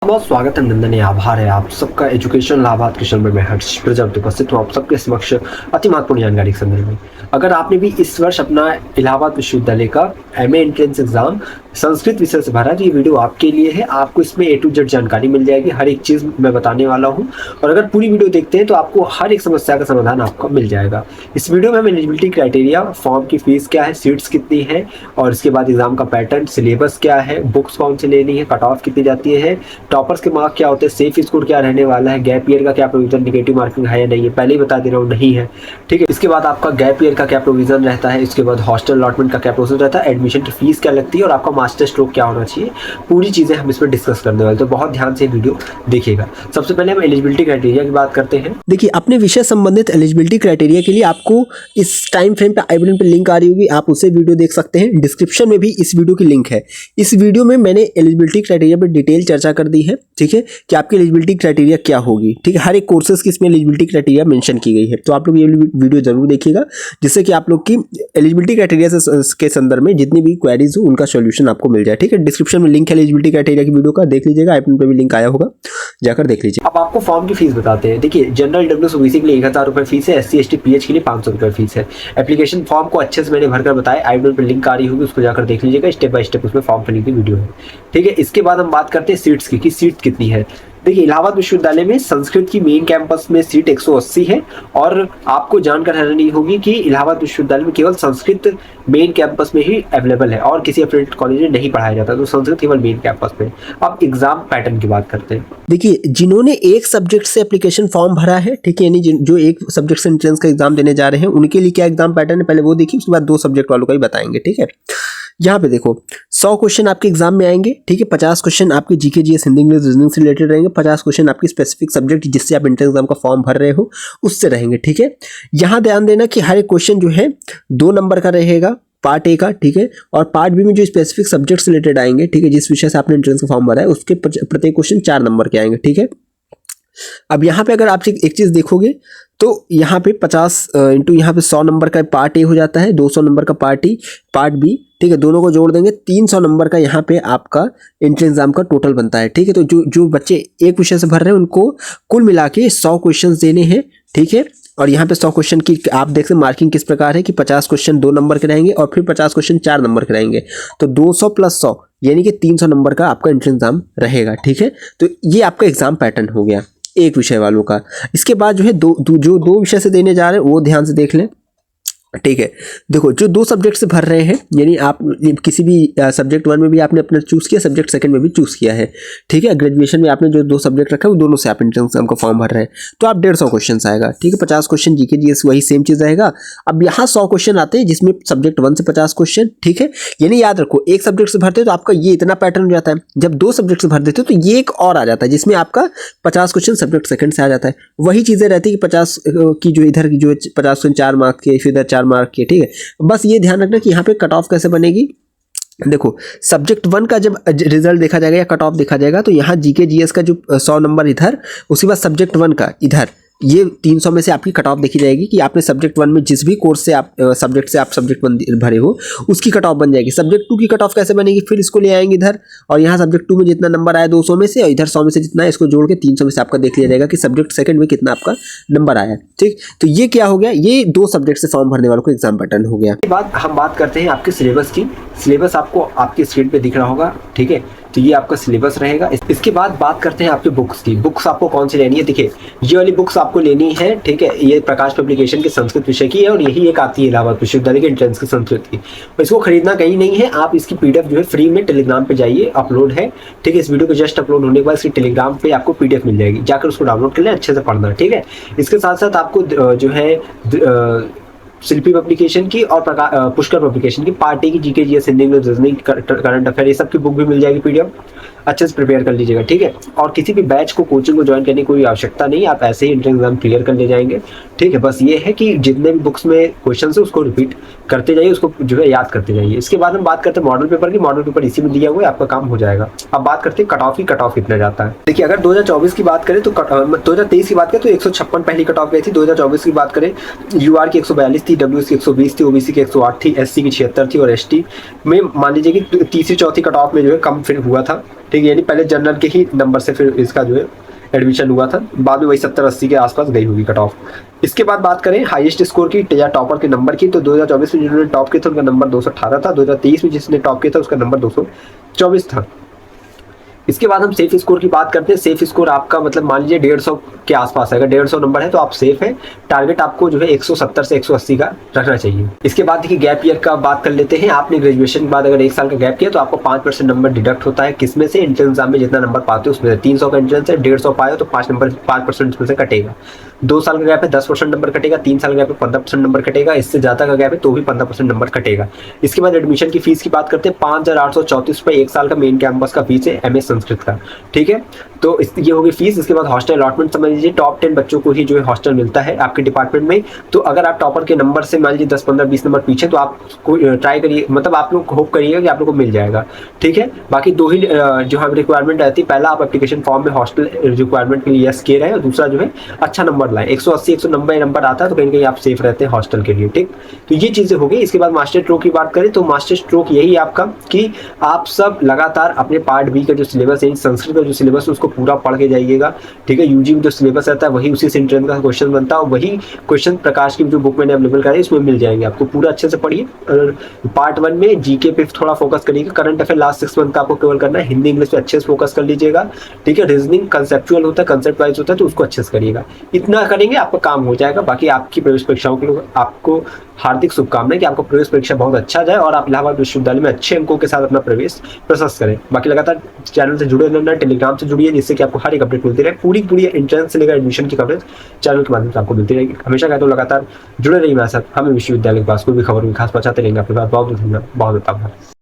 बहुत स्वागत है, नंदन आभार है आप सबका एजुकेशन लाभार्थ क्वेश्चन में मैं हर्ष प्रजापति उपस्थित हूँ आप सबके समक्ष अति महत्वपूर्ण जानकारी के संदर्भ में। अगर आपने भी इस वर्ष अपना इलाहाबाद विश्वविद्यालय का एमए एंट्रेंस एग्जाम संस्कृत विषय से भरा तो ये वीडियो आपके लिए है। आपको इसमें A to Z जानकारी मिल जाएगी, हर एक चीज़ मैं बताने वाला हूँ और अगर पूरी वीडियो देखते हैं तो आपको हर एक समस्या का समाधान आपको मिल जाएगा। इस वीडियो में हम एलिजिबिलिटी क्राइटेरिया, फॉर्म की फीस क्या है, सीट्स कितनी है और इसके बाद एग्जाम का पैटर्न, सिलेबस क्या है, बुक्स कौन सी लेनी है, कट ऑफ कितनी जाती है, टॉपर्स के मार्क क्या होते हैं, सेफ स्कोर क्या रहने वाला है, गैप ईयर का क्या प्रोविजन, निगेटिव मार्किंग है या नहीं है, पहले ही बता दे रहा हूँ नहीं है, ठीक है। इसके बाद आपका गैप ईयर का क्या प्रोविजन रहता है, इसके बाद हॉस्टल अलॉटमेंट का क्या प्रोसेस रहता है, एडमिशन की फीस क्या लगती है और आपका मास्टर स्ट्रोक क्या होना चाहिए, पूरी चीज़ें हम इसमें डिस्कस करने वाले, तो बहुत ध्यान से वीडियो देखिएगा। सबसे पहले हम एलिजिबिलिटी क्राइटेरिया की बात करते हैं। देखिए, अपने विषय संबंधित एलिजिबिलिटी क्राइटेरिया के लिए आपको इस टाइम फ्रेम पे आई बटन पे लिंक आ रही होगी, आप उसे वीडियो देख सकते हैं। डिस्क्रिप्शन में भी इस वीडियो की लिंक है। इस वीडियो में मैंने एलिजिबिलिटी क्राइटेरिया पे डिटेल चर्चा कर दी है, ठीक है, कि आपकी एलिजिबिलिटी क्राइटेरिया क्या होगी, ठीक है। हर एक कोर्सेज की इसमें एलिजिबिलिटी क्राइटेरिया मेंशन की गई है, तो आप लोग ये वीडियो जरूर देखिएगा, जिससे कि आप लोग की एलिजिबिलिटी क्राइटेरिया के संदर्भ में जितनी भी क्वेरीज हो उनका सोल्यूशन आपको मिल जाए, ठीक है। डिस्क्रिप्शन में लिंक है एलिजिबिलिटी क्राइटेरिया की वीडियो का, देख लीजिएगा, आई बटन पे भी लिंक आया होगा, जाकर देख लीजिए। अब आपको फॉर्म की फीस बताते हैं। देखिए, जनरल डब्ल्यूएस ओबीसी के लिए 1000 रुपये फीस है, SC ST PH के लिए 500 रुपये फीस है। एप्लीकेशन फॉर्म को अच्छे से मैंने भरकर बताया, आई बटन पर लिंक आ रही होगी, उसको जाकर देख लीजिएगा, स्टेप बाय स्टेप उसमें फॉर्म फिलिंग की वीडियो है, ठीक है। इसके बाद हम बात करते हैं सीट्स की, कि सीट कितनी है। देखिए, इलाहाबाद विश्वविद्यालय में संस्कृत की मेन कैंपस में सीट 180 है और आपको जानकर रहनी होगी कि इलाहाबाद विश्वविद्यालय में केवल संस्कृत मेन कैंपस में ही अवेलेबल है और किसी अफिलिएटेड कॉलेज में नहीं पढ़ाया जाता, तो संस्कृत केवल मेन कैंपस में। अब एग्जाम पैटर्न की बात करते हैं। देखिए, जिन्होंने एक सब्जेक्ट से एप्लीकेशन फॉर्म भरा है, ठीक है, यानी जो एक सब्जेक्ट से एंट्रेंस का एग्जाम देने जा रहे हैं, उनके लिए क्या एग्जाम पैटर्न है पहले वो देखिए, उसके बाद 2 सब्जेक्ट वालों का ही बताएंगे, ठीक है। यहाँ पे देखो, 100 क्वेश्चन आपके एग्जाम में आएंगे, ठीक है। 50 क्वेश्चन आपके GK GS Hindi English reasoning से रिलेटेड रहेंगे, 50 क्वेश्चन आपके स्पेसिफिक सब्जेक्ट जिससे आप एंट्रेंस एग्जाम का फॉर्म भर रहे हो उससे रहेंगे, ठीक है। यहाँ ध्यान देना कि हर एक क्वेश्चन जो है 2 नंबर का रहेगा, पार्ट ए का, ठीक है, और पार्ट बी में जो स्पेसिफिक सब्जेक्ट से रिलेटेड आएंगे, ठीक है, जिस विषय से आपने एंट्रेंस का फॉर्म भरा है उसके प्रत्येक क्वेश्चन 4 नंबर के आएंगे, ठीक है। अब यहाँ पे अगर आप एक चीज देखोगे तो यहाँ पे 50 इंटू यहाँ पे 100 नंबर का पार्ट ए हो जाता है, 200 नंबर का पार्ट बी, ठीक है, दोनों को जोड़ देंगे 300 नंबर का यहाँ पे आपका एंट्रेंस एग्जाम का टोटल बनता है, ठीक है। तो जो बच्चे एक विषय से भर रहे हैं उनको कुल मिला के 100 क्वेश्चन देने हैं, ठीक है। और यहाँ पे 100 क्वेश्चन की आप देख सकते मार्किंग किस प्रकार है कि 50 क्वेश्चन 2 नंबर के रहेंगे और फिर 50 क्वेश्चन 4 नंबर के रहेंगे, तो 200 प्लस 100 यानी कि 300 नंबर का आपका एंट्रेंस एग्जाम रहेगा, ठीक है। तो ये आपका एग्जाम पैटर्न हो गया एक विषय वालों का। इसके बाद जो है जो 2 विषय से देने जा रहे हैं वो ध्यान से देख लें, ठीक है। देखो, जो 2 सब्जेक्ट से भर रहे हैं, यानी आप किसी भी सब्जेक्ट 1 में भी आपने अपना चूज किया, सब्जेक्ट 2 में भी चूज किया है, ठीक है। ग्रेजुएशन में आपने जो 2 सब्जेक्ट रखा है वो दोनों से आप एंट्रेंस एग्जाम का फॉर्म भर रहे हैं, तो आप 150 क्वेश्चन आएगा, ठीक है। 50 क्वेश्चन जीके जीएस वही सेम चीज रहेगा। अब यहाँ 100 क्वेश्चन आते हैं जिसमें सब्जेक्ट 1 से 50 क्वेश्चन, ठीक है। यानी याद रखो, एक सब्जेक्ट से भरते हो तो आपका ये इतना पैटर्न हो जाता है, जब 2 सब्जेक्ट से भर देते हो तो ये एक और आ जाता है जिसमें आपका 50 क्वेश्चन सब्जेक्ट 2 से आ जाता है। वही चीजें रहती है कि 50 की जो इधर की जो 50 4 मार्क के, फिर इधर 4 मार्क के, ठीक है। बस ये ध्यान रखना कि यहाँ पे कट ऑफ कैसे बनेगी। देखो, सब्जेक्ट 1 का जब रिजल्ट देखा जाएगा या कट ऑफ देखा जाएगा तो यहाँ जीके जीएस का जो 100 नंबर इधर, उसके बाद सब्जेक्ट 1 का इधर, ये 300 में से आपकी कट ऑफ देखी जाएगी कि आपने सब्जेक्ट 1 में जिस भी कोर्स से आप सब्जेक्ट से आप सब्जेक्ट 1 भरे हो उसकी कट ऑफ बन जाएगी। सब्जेक्ट 2 की कट ऑफ कैसे बनेगी, फिर इसको ले आएंगे इधर, और यहाँ सब्जेक्ट 2 में जितना नंबर आया 200 में से और इधर 100 में से जितना है इसको जोड़ के 300 में से आपका देख लिया जाएगा कि सब्जेक्ट 2 में कितना आपका नंबर आया, ठीक। तो ये क्या हो गया, ये 2 सब्जेक्ट से फॉर्म भरने वालों को एग्जाम पैटर्न हो गया। बाद हम बात करते हैं आपके सिलेबस की। सिलेबस आपको आपकी स्क्रीन पे दिख रहा होगा, ठीक है, तो ये आपका सिलेबस रहेगा। इसके बाद बात करते हैं आपके बुक्स की। बुक्स आपको कौन सी लेनी है। देखिए, ये वाली बुक्स आपको लेनी है, ठीक है, ये प्रकाश पब्लिकेशन के संस्कृत विषय की है और यही एक आती है इलाहाबाद विश्वविद्यालय के एंट्रेंस की संस्कृत की। और इसको खरीदना कहीं नहीं है, आप इसकी PDF जो है फ्री में टेलीग्राम पे जाइए, अपलोड है, ठीक है। इस वीडियो को जस्ट अपलोड होने के बाद इसकी टेलीग्राम पे आपको PDF मिल जाएगी, जाकर उसको डाउनलोड कर लें, अच्छे से पढ़ना, ठीक है। इसके साथ साथ आपको जो है शिल्पी पब्लिकेशन की और पुष्कर पब्लिकेशन की पार्ट ए की GK GS Hindi English reasoning current affair ये सब की बुक भी मिल जाएगी PDF, अच्छे से प्रिपेयर कर लीजिएगा, ठीक है। और किसी भी बैच को, कोचिंग को ज्वाइन करने की कोई आवश्यकता नहीं, आप ऐसे ही एंट्रेंस एग्जाम क्लियर कर ले जाएंगे, ठीक है। बस ये है कि जितने भी बुक्स में क्वेश्चन है उसको रिपीट करते जाइए, उसको जो है याद करते जाइए। इसके बाद हम बात करते हैं मॉडल पेपर की। मॉडल पेपर इसी में दिया हुआ है, आपका काम हो जाएगा। अब बात करते हैं कट ऑफ की। कट ऑफ कितना जाता है। देखिए, अगर 2024 की बात करें तो 2023 की बात करें तो 156 पहली कट ऑफ गई थी। 2024 की बात करें, UR की 142 थी, WS की 120 थी, OBC की 108 थी, SC की 76 थी और ST में मान लीजिए कि तीसरी चौथी कट ऑफ में जो है कम फिर हुआ था, ठीक है, यानी पहले जनरल के ही नंबर से फिर इसका जो है एडमिशन हुआ था, बाद में वही 70-80 के आसपास गई होगी कट ऑफ। इसके बाद बात करें हाईएस्ट स्कोर की या टॉपर के नंबर की, तो 2024 में जिन्होंने टॉप किया था उनका नंबर 218 था, 2023 में जिसने टॉप किया था उसका नंबर 224 था। इसके बाद हम सेफ स्कोर की बात करते हैं। सेफ स्कोर आपका मतलब मान लीजिए 150 के आसपास है, अगर 150 नंबर है तो आप सेफ है। टारगेट आपको जो है 170 से 180 का रखना चाहिए। इसके बाद देखिए गैप ईयर का बात कर लेते हैं। आपने ग्रेजुएशन के बाद अगर 1 साल का गैप किया तो आपको 5% नंबर डिडक्ट होता है, किसमें से, एंट्रेंस एग्जाम में जितना नंबर पाते हो उसमें। 300 का एंट्रेंस है, 150 पाए हो तो 5% इसमें से कटेगा। 2 साल का गैप है 10% नंबर कटेगा, 3 साल का गैप है 15% नंबर कटेगा, इससे ज़्यादा का गैप है तो भी 15% नंबर कटेगा। इसके बाद एडमिशन की फीस की बात करते हैं। 5,834 रुपये 1 साल का मेन कैंपस का फीस है एमए संस्कृत का, ठीक है। तो ये होगी फीस। इसके बाद हॉस्टल अलॉटमेंट समझ लीजिए, टॉप 10 बच्चों को ही जो है हॉस्टल मिलता है आपके डिपार्टमेंट में। तो अगर आप टॉपर के नंबर से मान लीजिए 10, 15, 20 नंबर पीछे, तो आप ट्राई करिए, मतलब आप लोग होप करिएगा कि आप लोग को मिल जाएगा, ठीक है। बाकी 2 ही जो हम रिक्वायरमेंट रहती है, पहला आप एप्लीकेशन फॉर्म में हॉस्टल रिक्वायरमेंट के लिए यस किए रहे, और दूसरा जो है अच्छा नंबर लाए। 180, 190 नंबर आता है तो कहीं ना कहीं आप सेफ रहते हैं हॉस्टल के लिए, ठीक। तो ये चीज़ें हो गई। इसके बाद मास्टर स्ट्रोक की बात करें तो मास्टर स्ट्रोक यही आपका कि आप सब लगातार अपने पार्ट बी का जो सिलेबस है, संस्कृत का जो सिलेबस है उसको पूरा पढ़ के जाइएगा, ठीक है। यूजी में जो सिलेबस रहता है वही उसी से एंट्रेंस का क्वेश्चन बनता है, और वही क्वेश्चन प्रकाश की जो बुक मैंने अवेलेबल कराई उसमें मिल जाएंगे आपको। पूरा अच्छे से पढ़िए। और पार्ट 1 में जीके पे थोड़ा फोकस करिएगा, करंट अफेयर लास्ट 6 मंथ का आपको केवल करना है। हिंदी इंग्लिश पे अच्छे से फोकस कर लीजिएगा, ठीक है। रीजनिंग कंसेप्चुअल होता है, कंसेप्ट वाइज होता है, तो उसको अच्छे से करिएगा। इतना करेंगे आपका काम हो जाएगा। बाकी आपकी प्रवेश परीक्षाओं के लिए आपको हार्दिक शुभकामनाएं कि आपका प्रवेश परीक्षा बहुत अच्छा जाए और आप इलाहाबाद विश्वविद्यालय में अच्छे अंकों के साथ अपना प्रवेश प्रशस्त करें। बाकी लगातार चैनल से जुड़े रहना, टेलीग्राम से जुड़िए, जिससे कि आपको हर एक अपडेट मिलती रहे। पूरी एंट्रेंस से लेकर एडमिशन की कवरेज चैनल के माध्यम से आपको मिलती रहेगी। हमेशा कहता हूं लगातार जुड़े रहिए मेरे साथ। हमें विश्वविद्यालय के पास कोई भी खबर भी खास पहुंचाते रहेंगे आपके पास। बहुत धन्यवाद, बहुत आभार।